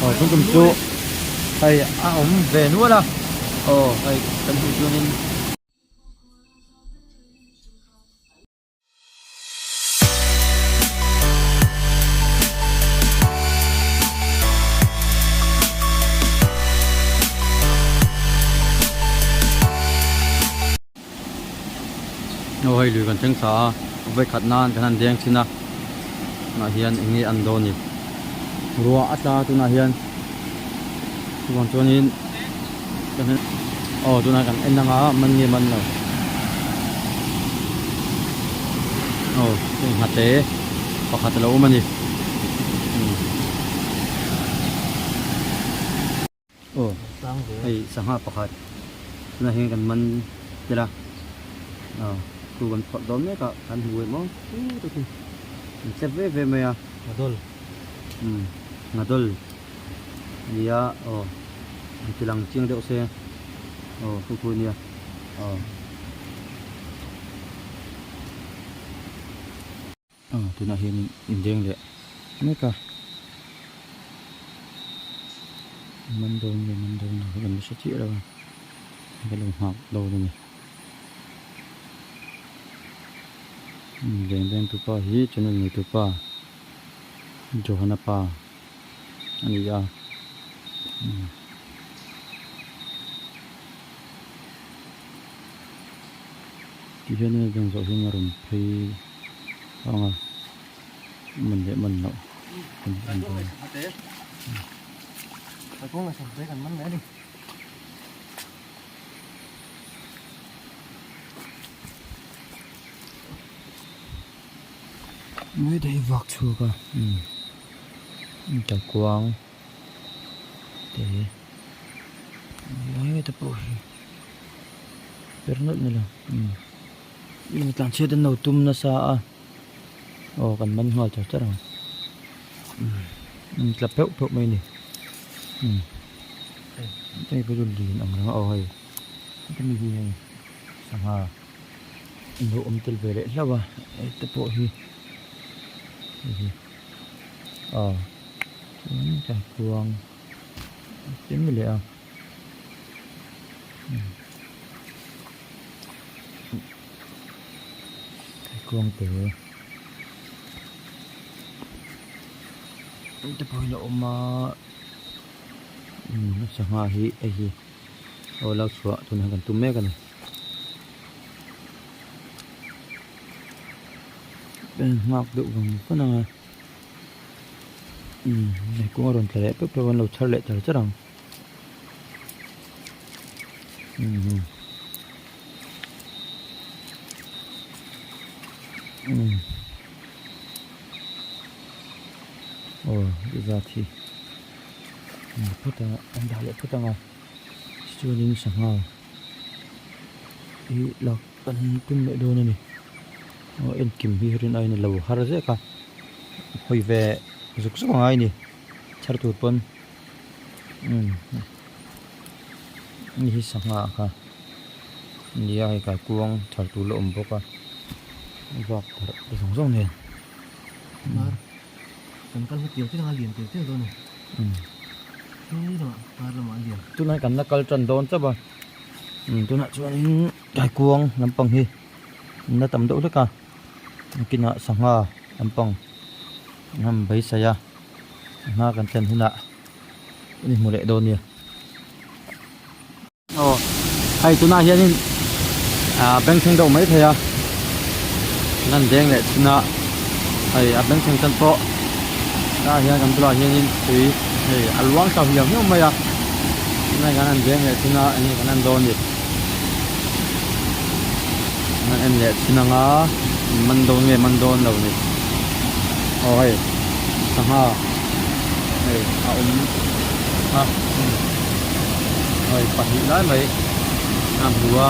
tung tum chu hay về nữa là hay cần hữu cho nên hay lười còn chẳng xả với khát nan cái nan đen xin na hiền nghe ăn đồ nhỉ rùa ắt ra tu na hiền còn cho nên tu na cần anh đang á mình nghe mình rồi hạt tế hoặc hạt lâu mình gì hay sang hạt hoặc hạt na hiền cần mình thế là tu cần phật đón đấy cả ăn huề món sẽ về mày à ngadol dia tilang chiang deuh se khu nia tu na hian in deng le meka man dong na kan sa chi ra kan long hak do ni deng tu pa hi chunul ni tu pa Johanna pa ani ya thì hiện nay đang dọn xuống nhà rồi thì không à mình để mình nọ mình thôi cũng là sắm cái cần mắm nữa đi mới đây vạc chua cả chào quang để lấy tập bồi rất nữa là mình làm chưa đến đầu tum nó sao cần bắn hoa cho chắc rồi lập béo béo mấy này đây có dùng gì ông nó ơi cái gì này sao hà độ ôm tiền về đấy sao à tập bồi gì chào quang chính mình liệu con tử tập hồi lộ mà nó sẽ hoa hí ấy gì lau sữa tôi đang cần tum mé cái này bên ngọc đụ vòng có nào này cũng còn trẻ bếp cho con đầu chơi lệ trời chắc rằng bây giờ thì phút anh đã lại phút nào chưa đến sáng nào ý là cần tung lại đôi này em kiếm hi hơn ai này lâu har dễ cả hồi về rục rục ai nè char tu pon ni sáng nào cả ni ai cả cuông char tu lộn bốc à vọc để sống rong này cần cần phải tiêu cái hàng liền tiêu cái rồi nàyนี่เนาะปลาละหมาเดียวตัวนั้นกันนักกอล์ฟจันโดนซะบ่ตัวนั้นชวนไก่กวงลำปองฮีน่าตำโดด้วยกันกินอ่ะสังหาลำปองทำใบสายหน้ากันเต็มที่น่ะนี่หมดเลยโดนเนี่ยไอ้ตัวนั้นเฮียนี่แบงค์เชิงดอกไม้เทียนั่นแดงเลยตัวนั้นไอ้แบงค์เชิงจันโตน่าเฮียกันตัวเฮียนี่คือalwang sa hiam hiam maya na ganan deng le tuna ani ganan don ni nan en le tuna nga man don lo ni oi saha ha oi pahi lai mai nam dua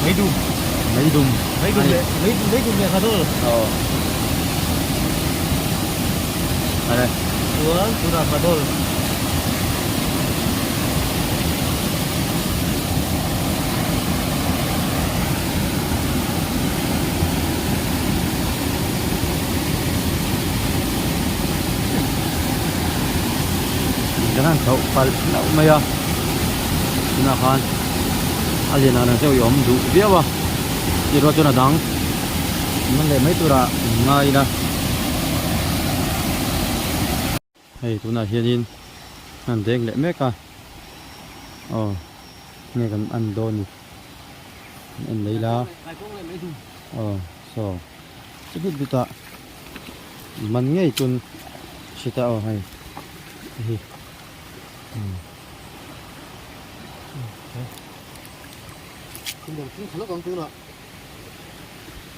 mấy đùng le khá thôi đây sudah padol khan thau pal lau mai a tuna khan alien ana se yom du bia wa ti ro chuna dang man le mai tura ngai na hei tuna hianin an deng le meka nghe kan an do ni en leila so chibut bita man ngei chun sita hai hi kinh đồng cũng khá con tư nọ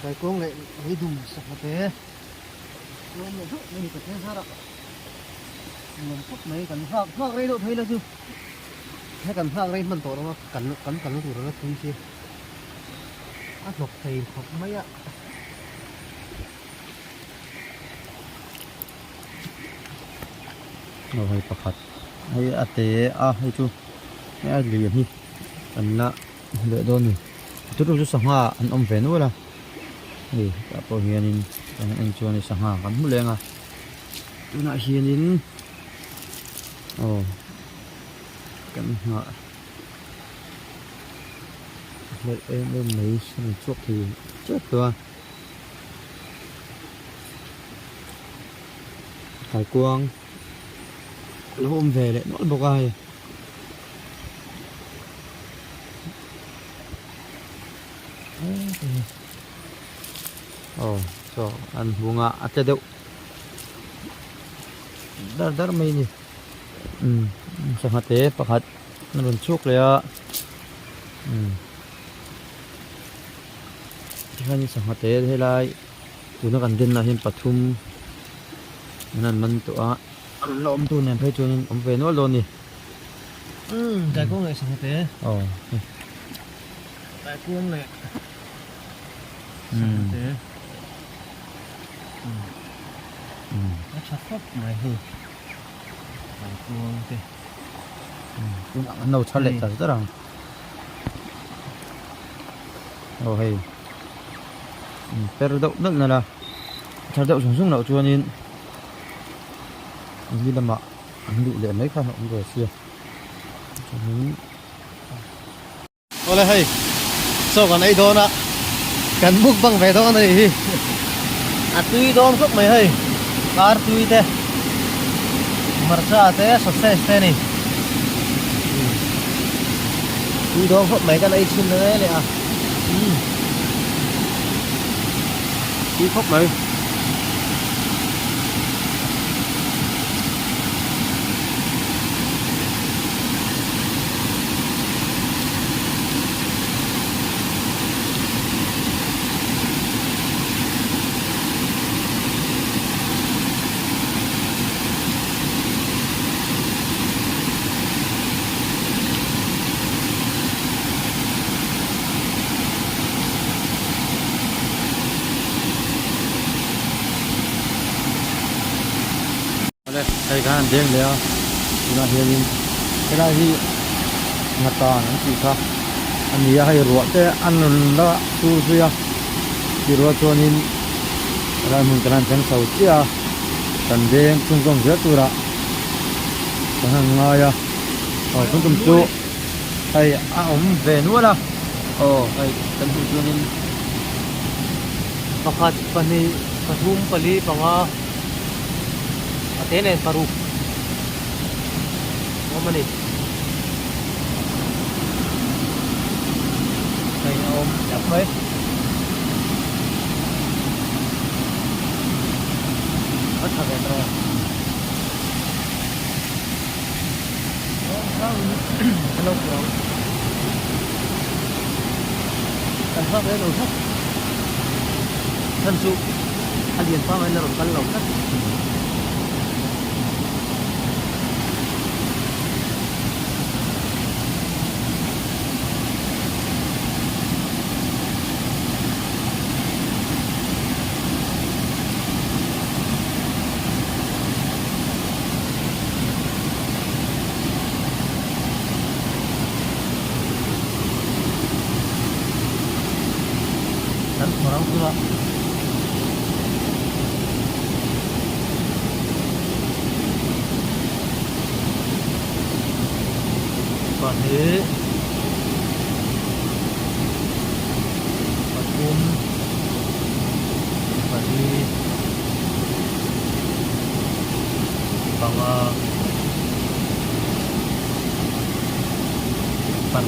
cái con lại lấy đủ sạch thế luôn một chút này phải thế sao ạ mình phút mấy cần phạc đây độ thấy là chứ hay cần phạc đây mình tổ nó cắn nó thủ nó thui chi áp lục thì học mấy ạ rồi hay pakhat hay ate hay chu hay liền hi anh la lựa đôn này chút chút sang hoa anh om về nữa là thì cả bộ hiền anh cho này sang hoa cắm lên à tôi lại hiền cắm hoa lấy em mấy chuột thì chết rồi hải quang nó ôm về lại nó bọc ai so an bunga at daw dar may ni sa hate pakhat naron chuk le a hani sa hate helai tuna kan din na hin pathum nan man to a an lom tu nen phai chunin om ve no lo ni cái con này sạch thế cái con này thế nó chặt phấp mày hư cái con thế cũng ăn nấu chả lệ thật rất là hay pero đậu nước này là chả đậu xuống xuống đậu chua nên như là mà ăn đủ để mấy khăn ông rồi xưa ô là hay sao còn ấy đó nè cần bút bằng về đó này tuy đó không mày hay car tuy thế marcha thế success thế này tuy đó không mấy cái này xin đấy nè tí khóc mày đây cái anh đen đấy là hiện cái này thì ngặt ta nó chỉ khác anh ấy hay ruột thế ăn nó tu sửa thì ruột cho nên là mình cần chân sầu chia cần đen trung công rất tu ra còn hàng ngày trung công chỗ hay ông về nữa là hay cần tu cho nên pakhat pani pathum pali panga atene paru omani đây ôm chặt mấy hết thật rồi hello bro anh phát đấy rồi thấp thân su anh liền phát anh là rồi cắn lồng thấp orang tua Pahit Patum Pahit Panga Pan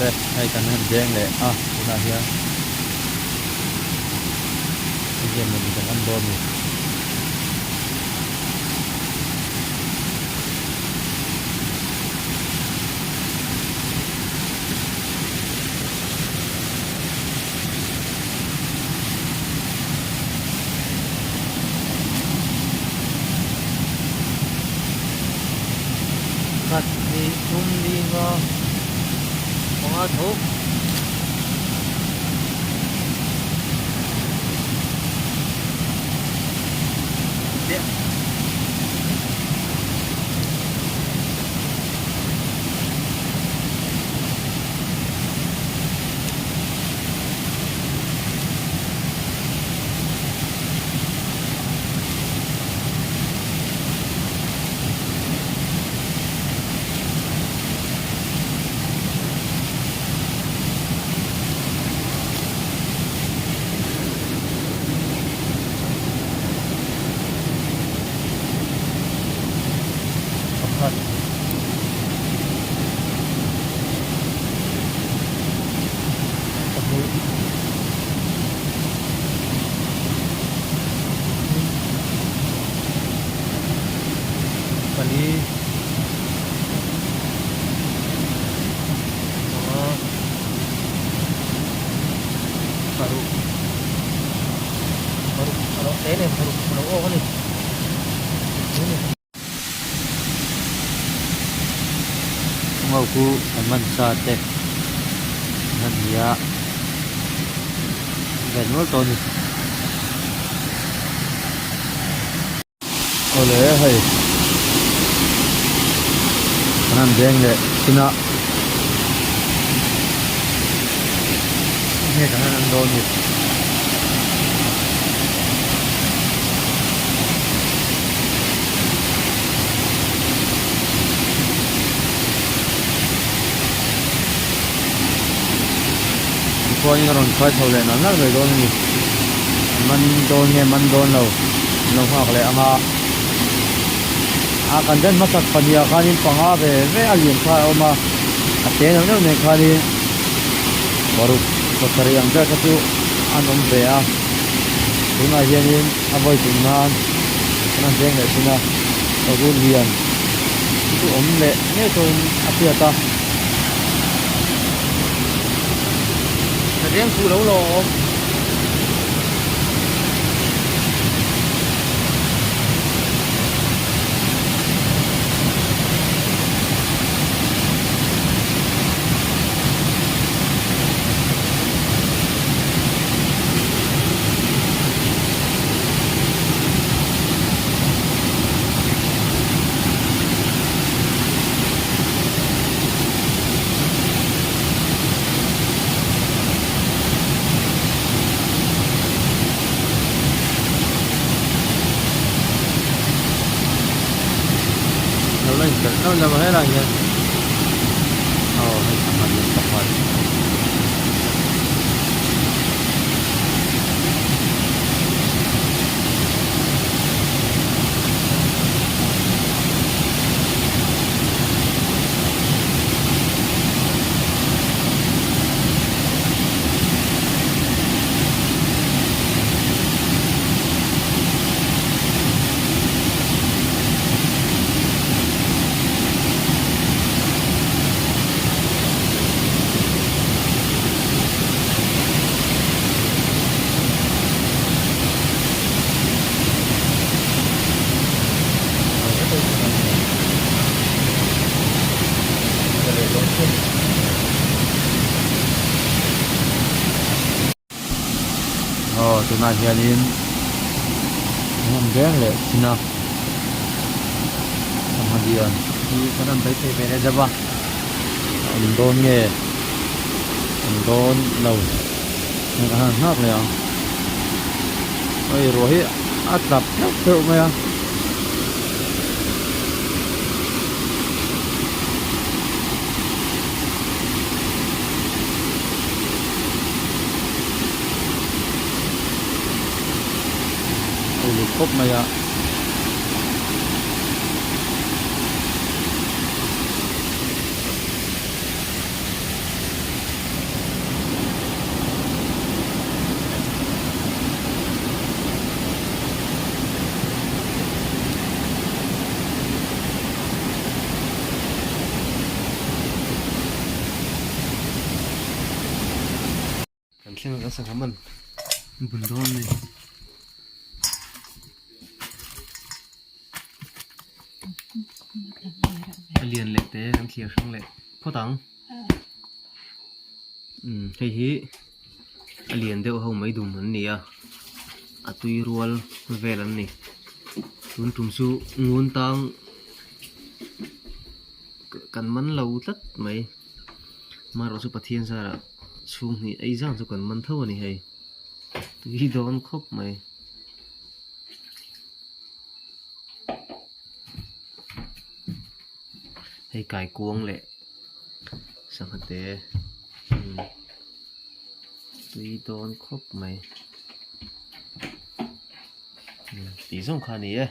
Đây, hay cần hình dáng này chúng ta here cái gì mình cần ăn bom này cắt đi chung đi ngó ngó thuốc điện thật và đi baru baru ini baru oh ini ngauku aman sate hanya ganul to ni oleh hai kanan deng le sina ini kanan do ni coi như còn coi thầu lại nó rất rồi đôi nhỉ man đôn lâu hoặc là cần đến mất phần nhiều cái những phòng về liền khai mà tiền nó nên khai đi baru kotor yang dah satu anom về đúng là hiện nhiên avoid chúng nó đang lại chúng ta ở vùng liền itu lệ nhớ tôi ta riêng khu đấu lò nó là hết rồi nhỉ hay thằng mình tập rồi tụi này hiện in không ghé lệ xin nào sama dia di sana baik baik aja bah don nghe don lâu nên là hát này ơi rồi á tập nó tự mày à ôi khóc mày à cảm xem nó sang mình bùn đôn này liền lệ tế làm thiểu sang lệ phô tắng hay hí liền đều hồng mấy đùm hắn nè à tùy ruol về lắm nè tuần trùng su nguồn tăng cần mắn lâu tất mấy mà rồi su bát thiên ra là xuống thì ấy rằng su cần mắn thâu này hay tùy đón khóc mày hay cài cuông lệ sang hạt tế tùy đón khóc mày tí xong khá này